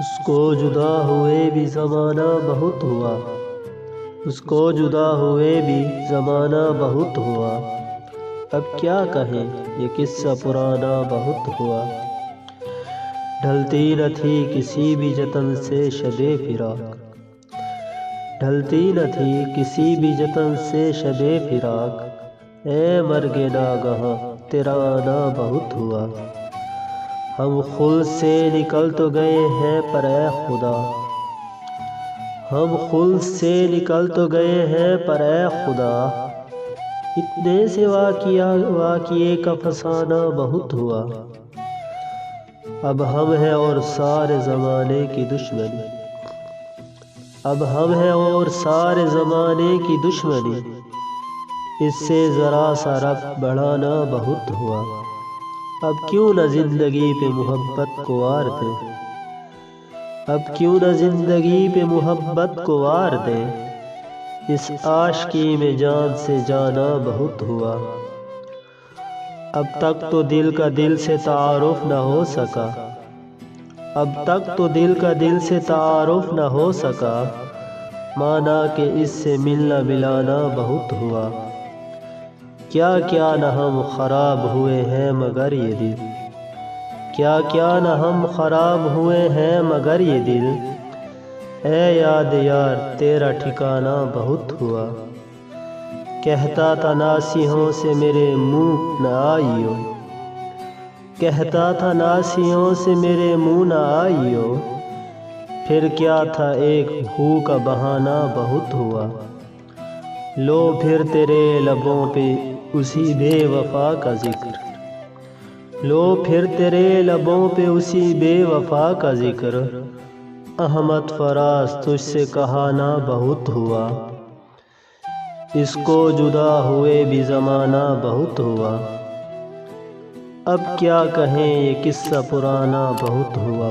اس کو جدا ہوئے بھی زمانہ بہت ہوا، اس کو جدا ہوئے بھی زمانہ بہت ہوا، اب کیا کہیں یہ قصہ پرانا بہت ہوا۔ ڈھلتی نہ تھی کسی بھی جتن سے شب فراق، ڈھلتی نہ تھی کسی بھی جتن سے شب فراق، اے مرگ ناگہاں تیرا آنا بہت ہوا۔ ہم خلد سے نکل تو گئے ہیں پر اے خدا، ہم خلد سے نکل تو گئے ہیں پر اے خدا، اتنے سے واقعے کا فسانہ بہت ہوا۔ اب ہم ہیں اور سارے زمانے کی دشمنی، اب ہم ہیں اور سارے زمانے کی دشمنی، اس سے ذرا سا ربط بڑھانا بہت ہوا۔ اب کیوں نہ زندگی پہ محبت کو وار دیں، اب کیوں نہ زندگی پہ محبت کو وار دیں، اس عاشقی میں جان سے جانا بہت ہوا۔ اب تک تو دل کا دل سے تعارف نہ ہو سکا، اب تک تو دل کا دل سے تعارف نہ ہو سکا، مانا کہ اس سے ملنا ملانا بہت ہوا۔ کیا کیا نہ ہم خراب ہوئے ہیں مگر یہ دل، کیا کیا نہ ہم خراب ہوئے ہیں مگر یہ دل، اے یاد یار تیرا ٹھکانہ بہت ہوا۔ کہتا تھا ناسیوں سے میرے منہ نہ آئیو، کہتا تھا ناسیوں سے میرے منہ نہ آئیو، پھر کیا تھا ایک بھو کا بہانہ بہت ہوا۔ لو پھر تیرے لبوں پہ اسی بے وفا کا ذکر، لو پھر تیرے لبوں پہ اسی بے وفا کا ذکر، احمد فراز تجھ سے کہانا بہت ہوا۔ اس کو جدا ہوئے بھی زمانہ بہت ہوا، اب کیا کہیں یہ قصہ پرانا بہت ہوا۔